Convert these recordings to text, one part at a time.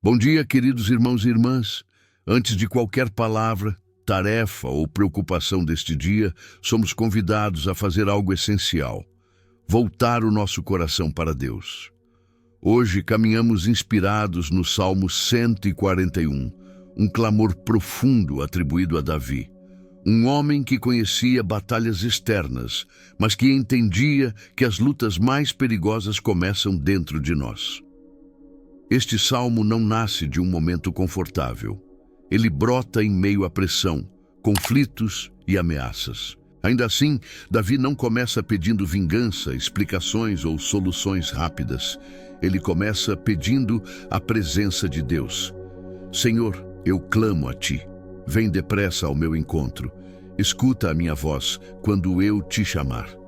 Bom dia, queridos irmãos e irmãs. Antes de qualquer palavra, tarefa ou preocupação deste dia, somos convidados a fazer algo essencial: voltar o nosso coração para Deus. Hoje caminhamos inspirados no Salmo 141, um clamor profundo atribuído a Davi. Um homem que conhecia batalhas externas, mas que entendia que as lutas mais perigosas começam dentro de nós. Este salmo não nasce de um momento confortável. Ele brota em meio à pressão, conflitos e ameaças. Ainda assim, Davi não começa pedindo vingança, explicações ou soluções rápidas. Ele começa pedindo a presença de Deus. Senhor, eu clamo a Ti. Vem depressa ao meu encontro. Escuta a minha voz quando eu te chamar.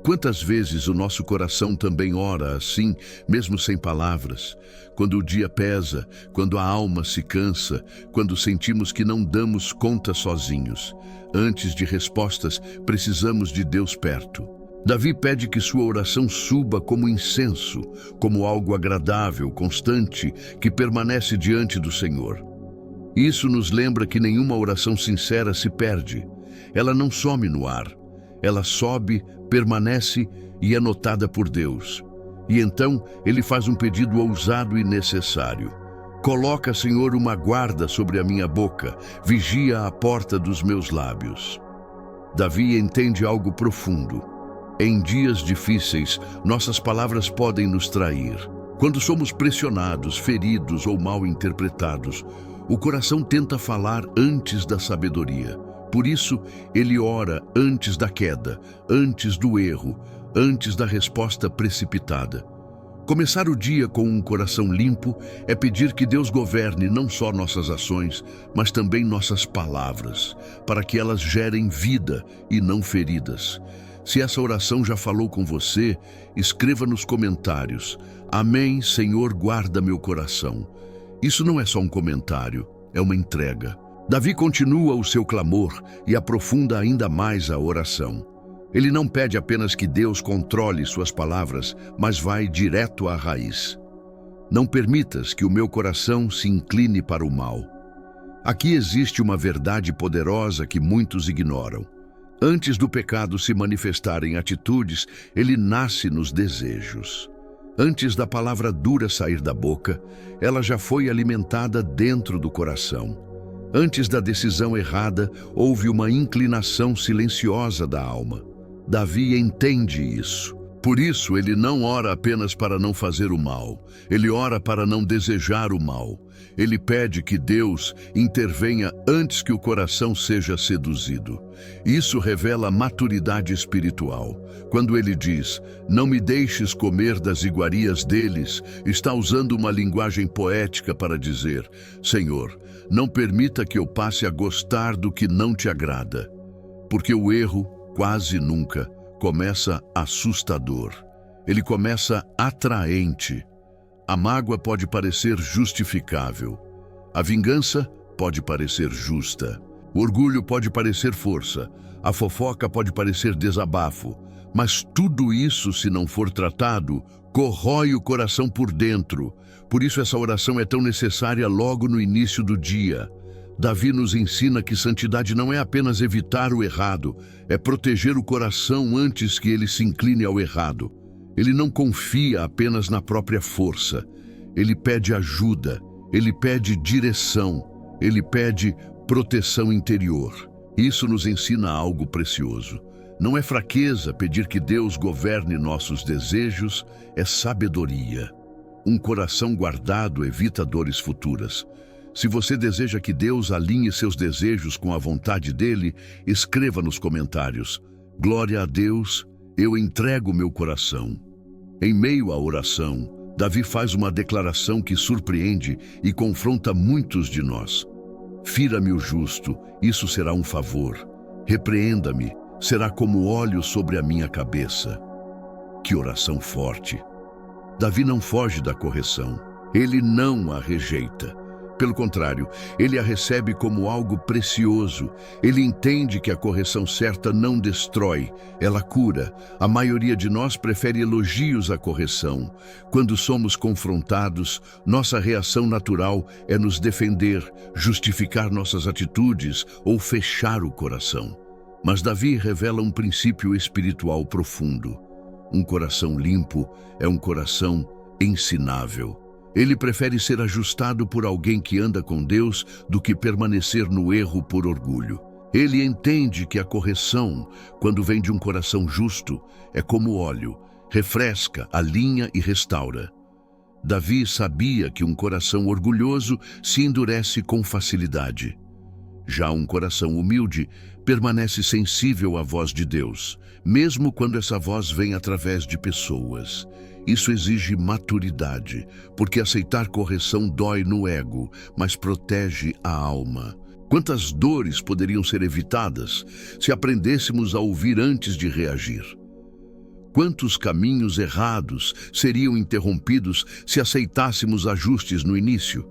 Quantas vezes o nosso coração também ora assim, mesmo sem palavras? Quando o dia pesa, quando a alma se cansa, quando sentimos que não damos conta sozinhos. Antes de respostas, precisamos de Deus perto. Davi pede que sua oração suba como incenso, como algo agradável, constante, que permanece diante do Senhor. Isso nos lembra que nenhuma oração sincera se perde. Ela não some no ar. Ela sobe, permanece e é notada por Deus. E então ele faz um pedido ousado e necessário. Coloca, Senhor, uma guarda sobre a minha boca, vigia a porta dos meus lábios. Davi entende algo profundo. Em dias difíceis, nossas palavras podem nos trair. Quando somos pressionados, feridos ou mal interpretados, o coração tenta falar antes da sabedoria. Por isso, ele ora antes da queda, antes do erro, antes da resposta precipitada. Começar o dia com um coração limpo é pedir que Deus governe não só nossas ações, mas também nossas palavras, para que elas gerem vida e não feridas. Se essa oração já falou com você, escreva nos comentários: Amém, Senhor, guarda meu coração. Isso não é só um comentário, é uma entrega. Davi continua o seu clamor e aprofunda ainda mais a oração. Ele não pede apenas que Deus controle suas palavras, mas vai direto à raiz. Não permitas que o meu coração se incline para o mal. Aqui existe uma verdade poderosa que muitos ignoram. Antes do pecado se manifestar em atitudes, ele nasce nos desejos. Antes da palavra dura sair da boca, ela já foi alimentada dentro do coração. Antes da decisão errada, houve uma inclinação silenciosa da alma. Davi entende isso. Por isso, ele não ora apenas para não fazer o mal. Ele ora para não desejar o mal. Ele pede que Deus intervenha antes que o coração seja seduzido. Isso revela maturidade espiritual. Quando ele diz, não me deixes comer das iguarias deles, está usando uma linguagem poética para dizer, Senhor, não permita que eu passe a gostar do que não te agrada. Porque o erro, quase nunca, começa assustador. Ele começa atraente. A mágoa pode parecer justificável. A vingança pode parecer justa. O orgulho pode parecer força. A fofoca pode parecer desabafo. Mas tudo isso, se não for tratado, corrói o coração por dentro. Por isso essa oração é tão necessária logo no início do dia. Davi nos ensina que santidade não é apenas evitar o errado, é proteger o coração antes que ele se incline ao errado. Ele não confia apenas na própria força. Ele pede ajuda, ele pede direção, ele pede proteção interior. Isso nos ensina algo precioso. Não é fraqueza pedir que Deus governe nossos desejos, é sabedoria. Um coração guardado evita dores futuras. Se você deseja que Deus alinhe seus desejos com a vontade dele, escreva nos comentários: Glória a Deus, eu entrego meu coração. Em meio à oração, Davi faz uma declaração que surpreende e confronta muitos de nós. Fira-me o justo, isso será um favor. Repreenda-me, será como óleo sobre a minha cabeça. Que oração forte! Davi não foge da correção. Ele não a rejeita. Pelo contrário, ele a recebe como algo precioso. Ele entende que a correção certa não destrói, ela cura. A maioria de nós prefere elogios à correção. Quando somos confrontados, nossa reação natural é nos defender, justificar nossas atitudes ou fechar o coração. Mas Davi revela um princípio espiritual profundo. Um coração limpo é um coração ensinável. Ele prefere ser ajustado por alguém que anda com Deus do que permanecer no erro por orgulho. Ele entende que a correção, quando vem de um coração justo, é como óleo, refresca, alinha e restaura. Davi sabia que um coração orgulhoso se endurece com facilidade. Já um coração humilde permanece sensível à voz de Deus, mesmo quando essa voz vem através de pessoas. Isso exige maturidade, porque aceitar correção dói no ego, mas protege a alma. Quantas dores poderiam ser evitadas se aprendêssemos a ouvir antes de reagir? Quantos caminhos errados seriam interrompidos se aceitássemos ajustes no início?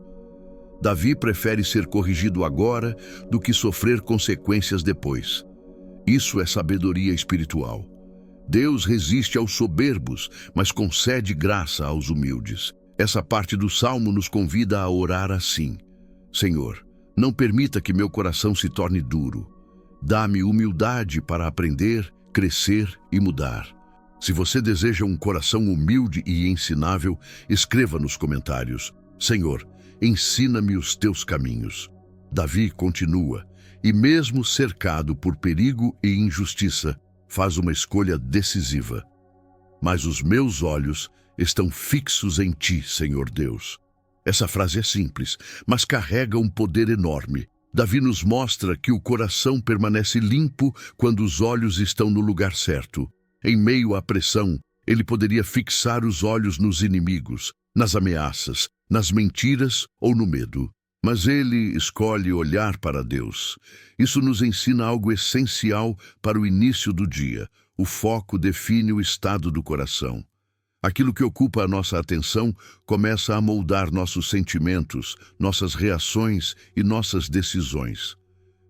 Davi prefere ser corrigido agora do que sofrer consequências depois. Isso é sabedoria espiritual. Deus resiste aos soberbos, mas concede graça aos humildes. Essa parte do Salmo nos convida a orar assim: Senhor, não permita que meu coração se torne duro. Dá-me humildade para aprender, crescer e mudar. Se você deseja um coração humilde e ensinável, escreva nos comentários: Senhor, ensina-me os teus caminhos. Davi continua, e mesmo cercado por perigo e injustiça, faz uma escolha decisiva. Mas os meus olhos estão fixos em ti, Senhor Deus. Essa frase é simples, mas carrega um poder enorme. Davi nos mostra que o coração permanece limpo quando os olhos estão no lugar certo. Em meio à pressão, ele poderia fixar os olhos nos inimigos, nas ameaças, nas mentiras ou no medo. Mas ele escolhe olhar para Deus. Isso nos ensina algo essencial para o início do dia. O foco define o estado do coração. Aquilo que ocupa a nossa atenção começa a moldar nossos sentimentos, nossas reações e nossas decisões.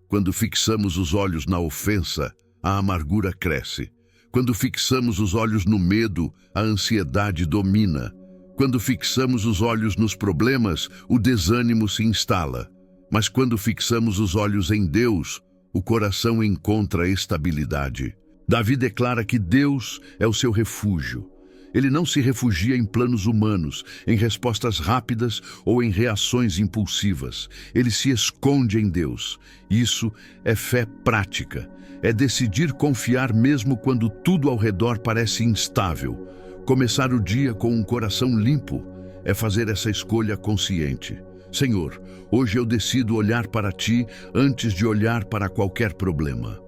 Quando fixamos os olhos na ofensa, a amargura cresce. Quando fixamos os olhos no medo, a ansiedade domina. Quando fixamos os olhos nos problemas, o desânimo se instala. Mas quando fixamos os olhos em Deus, o coração encontra estabilidade. Davi declara que Deus é o seu refúgio. Ele não se refugia em planos humanos, em respostas rápidas ou em reações impulsivas. Ele se esconde em Deus. Isso é fé prática. É decidir confiar mesmo quando tudo ao redor parece instável. Começar o dia com um coração limpo é fazer essa escolha consciente. Senhor, hoje eu decido olhar para Ti antes de olhar para qualquer problema.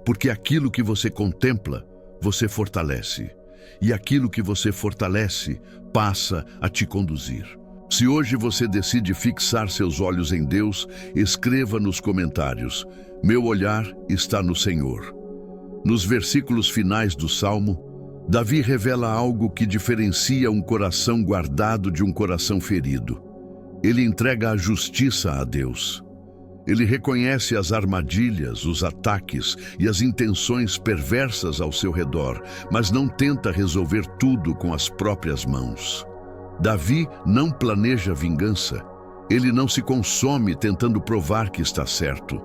Porque aquilo que você contempla, você fortalece. E aquilo que você fortalece, passa a te conduzir. Se hoje você decide fixar seus olhos em Deus, escreva nos comentários: meu olhar está no Senhor. Nos versículos finais do Salmo, Davi revela algo que diferencia um coração guardado de um coração ferido. Ele entrega a justiça a Deus. Ele reconhece as armadilhas, os ataques e as intenções perversas ao seu redor, mas não tenta resolver tudo com as próprias mãos. Davi não planeja vingança. Ele não se consome tentando provar que está certo.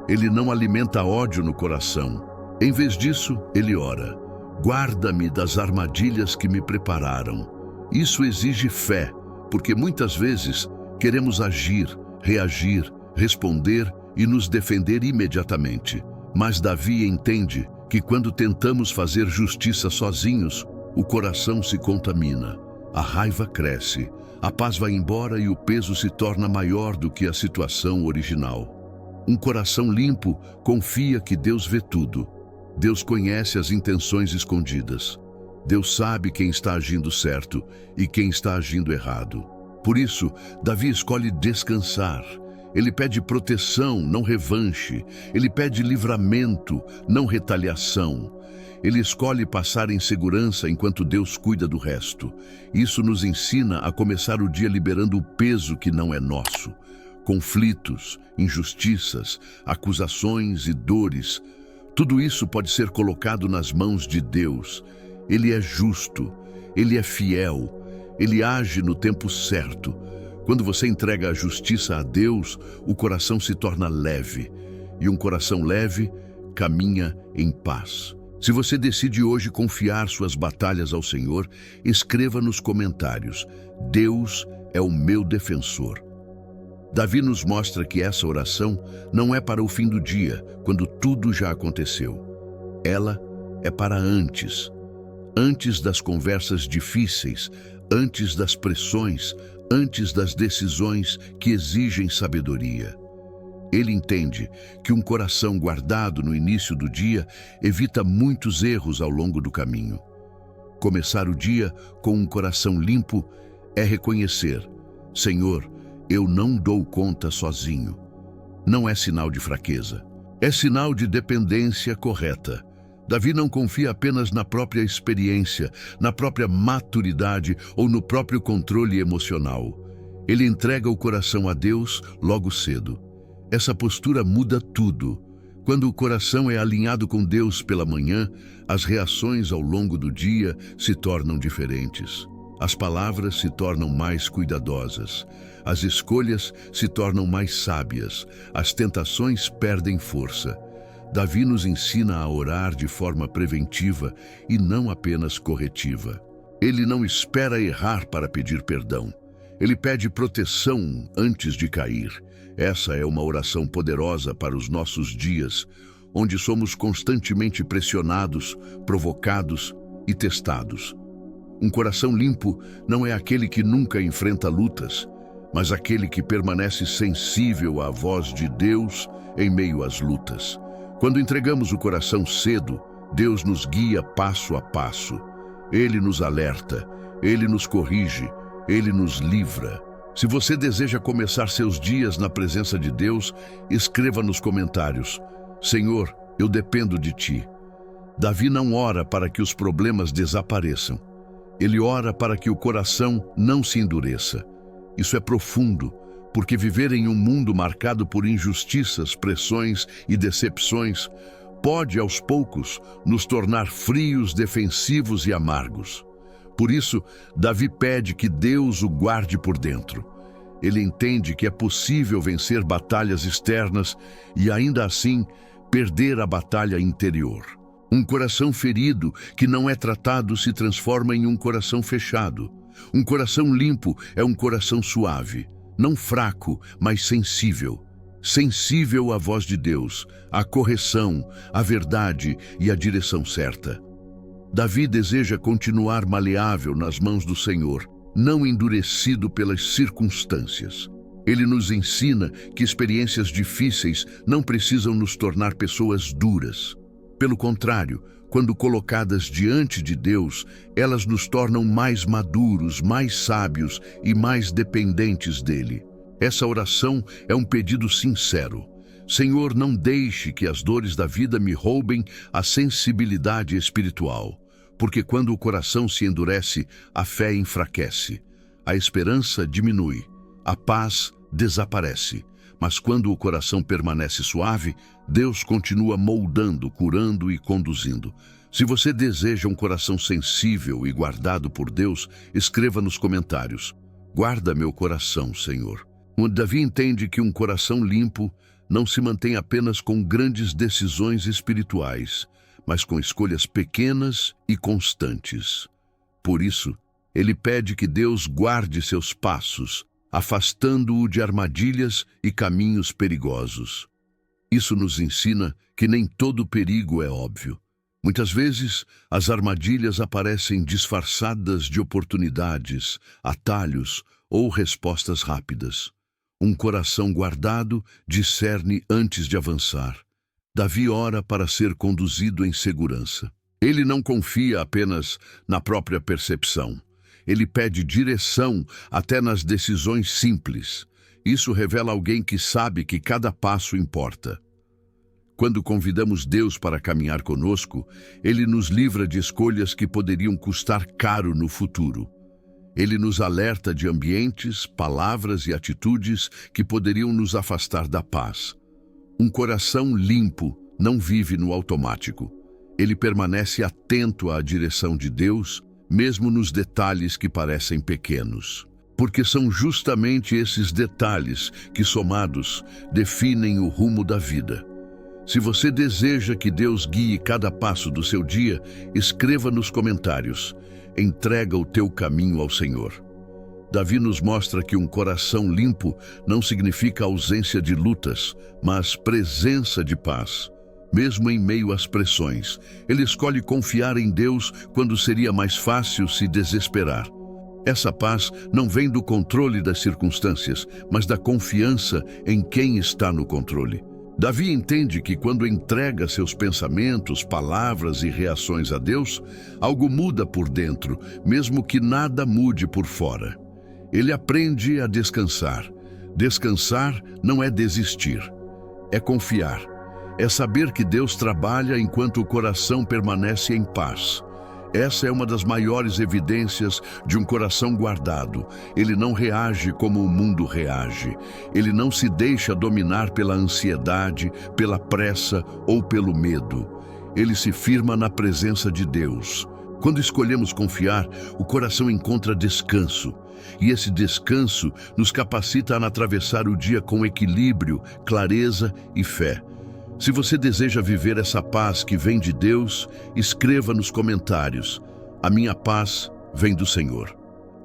Ele não alimenta ódio no coração. Em vez disso, ele ora: guarda-me das armadilhas que me prepararam. Isso exige fé, porque muitas vezes queremos agir, reagir, responder e nos defender imediatamente. Mas Davi entende que quando tentamos fazer justiça sozinhos, o coração se contamina, a raiva cresce, a paz vai embora e o peso se torna maior do que a situação original. Um coração limpo confia que Deus vê tudo. Deus conhece as intenções escondidas. Deus sabe quem está agindo certo e quem está agindo errado. Por isso, Davi escolhe descansar. Ele pede proteção, não revanche. Ele pede livramento, não retaliação. Ele escolhe passar em segurança enquanto Deus cuida do resto. Isso nos ensina a começar o dia liberando o peso que não é nosso. conflitos, injustiças, acusações e dores. Tudo isso pode ser colocado nas mãos de Deus. Ele é justo, Ele é fiel, Ele age no tempo certo. Quando você entrega a justiça a Deus, o coração se torna leve. E um coração leve caminha em paz. Se você decide hoje confiar suas batalhas ao Senhor, escreva nos comentários: Deus é o meu defensor. Davi nos mostra que essa oração não é para o fim do dia, quando tudo já aconteceu. Ela é para antes das conversas difíceis, antes das pressões, antes das decisões que exigem sabedoria. Ele entende que um coração guardado no início do dia evita muitos erros ao longo do caminho. Começar o dia com um coração limpo é reconhecer: Senhor, eu não dou conta sozinho. Não é sinal de fraqueza, é sinal de dependência correta. Davi não confia apenas na própria experiência, na própria maturidade ou no próprio controle emocional. Ele entrega o coração a Deus logo cedo. Essa postura muda tudo. Quando o coração é alinhado com Deus pela manhã, as reações ao longo do dia se tornam diferentes. As palavras se tornam mais cuidadosas. As escolhas se tornam mais sábias. As tentações perdem força. Davi nos ensina a orar de forma preventiva e não apenas corretiva. Ele não espera errar para pedir perdão. Ele pede proteção antes de cair. Essa é uma oração poderosa para os nossos dias, onde somos constantemente pressionados, provocados e testados. Um coração limpo não é aquele que nunca enfrenta lutas, mas aquele que permanece sensível à voz de Deus em meio às lutas. Quando entregamos o coração cedo, Deus nos guia passo a passo. Ele nos alerta, Ele nos corrige, Ele nos livra. Se você deseja começar seus dias na presença de Deus, escreva nos comentários: Senhor, eu dependo de Ti. Davi não ora para que os problemas desapareçam. Ele ora para que o coração não se endureça. Isso é profundo, porque viver em um mundo marcado por injustiças, pressões e decepções pode, aos poucos, nos tornar frios, defensivos e amargos. Por isso, Davi pede que Deus o guarde por dentro. Ele entende que é possível vencer batalhas externas e, ainda assim, perder a batalha interior. Um coração ferido que não é tratado se transforma em um coração fechado. Um coração limpo é um coração suave, não fraco, mas sensível. Sensível à voz de Deus, à correção, à verdade e à direção certa. Davi deseja continuar maleável nas mãos do Senhor, não endurecido pelas circunstâncias. Ele nos ensina que experiências difíceis não precisam nos tornar pessoas duras. Pelo contrário, quando colocadas diante de Deus, elas nos tornam mais maduros, mais sábios e mais dependentes dele. Essa oração é um pedido sincero. Senhor, não deixe que as dores da vida me roubem a sensibilidade espiritual, porque quando o coração se endurece, a fé enfraquece, a esperança diminui, a paz desaparece. Mas quando o coração permanece suave, Deus continua moldando, curando e conduzindo. Se você deseja um coração sensível e guardado por Deus, escreva nos comentários: guarda meu coração, Senhor. Davi entende que um coração limpo não se mantém apenas com grandes decisões espirituais, mas com escolhas pequenas e constantes. Por isso, ele pede que Deus guarde seus passos, afastando-o de armadilhas e caminhos perigosos. Isso nos ensina que nem todo perigo é óbvio. Muitas vezes, as armadilhas aparecem disfarçadas de oportunidades, atalhos ou respostas rápidas. Um coração guardado discerne antes de avançar. Davi ora para ser conduzido em segurança. Ele não confia apenas na própria percepção. Ele pede direção até nas decisões simples. Isso revela alguém que sabe que cada passo importa. Quando convidamos Deus para caminhar conosco, Ele nos livra de escolhas que poderiam custar caro no futuro. Ele nos alerta de ambientes, palavras e atitudes que poderiam nos afastar da paz. Um coração limpo não vive no automático. Ele permanece atento à direção de Deus, mesmo nos detalhes que parecem pequenos. Porque são justamente esses detalhes que, somados, definem o rumo da vida. Se você deseja que Deus guie cada passo do seu dia, escreva nos comentários: entrega o teu caminho ao Senhor. Davi nos mostra que um coração limpo não significa ausência de lutas, mas presença de paz. Mesmo em meio às pressões, ele escolhe confiar em Deus quando seria mais fácil se desesperar. Essa paz não vem do controle das circunstâncias, mas da confiança em quem está no controle. Davi entende que quando entrega seus pensamentos, palavras e reações a Deus, algo muda por dentro, mesmo que nada mude por fora. Ele aprende a descansar. Descansar não é desistir, é confiar. É saber que Deus trabalha enquanto o coração permanece em paz. Essa é uma das maiores evidências de um coração guardado. Ele não reage como o mundo reage. Ele não se deixa dominar pela ansiedade, pela pressa ou pelo medo. Ele se firma na presença de Deus. Quando escolhemos confiar, o coração encontra descanso. E esse descanso nos capacita a atravessar o dia com equilíbrio, clareza e fé. Se você deseja viver essa paz que vem de Deus, escreva nos comentários: a minha paz vem do Senhor.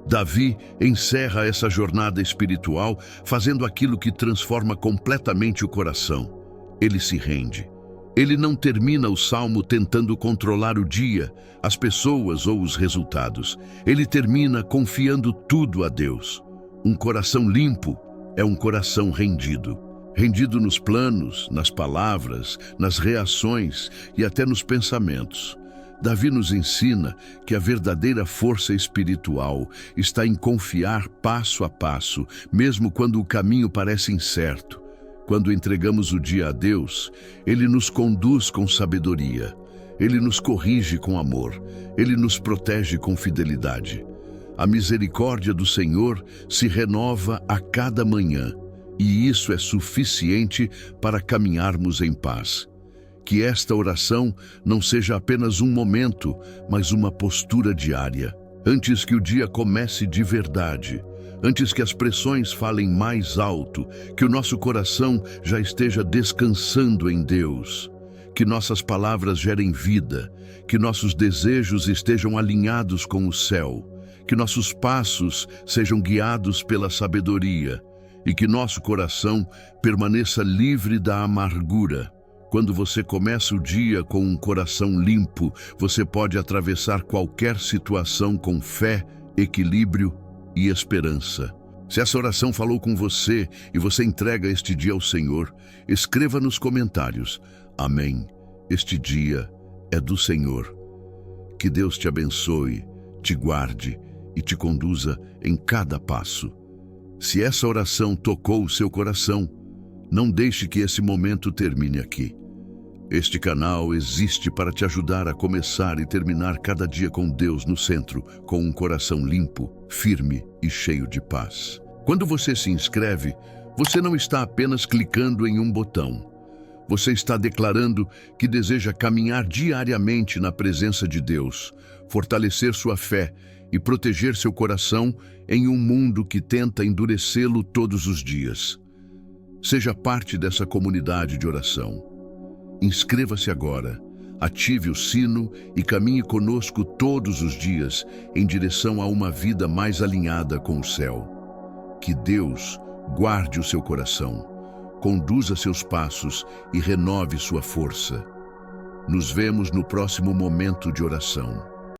Davi encerra essa jornada espiritual fazendo aquilo que transforma completamente o coração. Ele se rende. Ele não termina o salmo tentando controlar o dia, as pessoas ou os resultados. Ele termina confiando tudo a Deus. Um coração limpo é um coração rendido. Rendido nos planos, nas palavras, nas reações e até nos pensamentos. Davi nos ensina que a verdadeira força espiritual está em confiar passo a passo, mesmo quando o caminho parece incerto. Quando entregamos o dia a Deus, Ele nos conduz com sabedoria. Ele nos corrige com amor. Ele nos protege com fidelidade. A misericórdia do Senhor se renova a cada manhã. E isso é suficiente para caminharmos em paz. Que esta oração não seja apenas um momento, mas uma postura diária. Antes que o dia comece de verdade, antes que as pressões falem mais alto, que o nosso coração já esteja descansando em Deus. Que nossas palavras gerem vida, que nossos desejos estejam alinhados com o céu, que nossos passos sejam guiados pela sabedoria, e que nosso coração permaneça livre da amargura. Quando você começa o dia com um coração limpo, você pode atravessar qualquer situação com fé, equilíbrio e esperança. Se essa oração falou com você e você entrega este dia ao Senhor, escreva nos comentários: amém, este dia é do Senhor. Que Deus te abençoe, te guarde e te conduza em cada passo. Se essa oração tocou o seu coração, não deixe que esse momento termine aqui. Este canal existe para te ajudar a começar e terminar cada dia com Deus no centro, com um coração limpo, firme e cheio de paz. Quando você se inscreve, você não está apenas clicando em um botão. Você está declarando que deseja caminhar diariamente na presença de Deus, fortalecer sua fé e proteger seu coração em um mundo que tenta endurecê-lo todos os dias. Seja parte dessa comunidade de oração. Inscreva-se agora, ative o sino e caminhe conosco todos os dias em direção a uma vida mais alinhada com o céu. Que Deus guarde o seu coração, conduza seus passos e renove sua força. Nos vemos no próximo momento de oração.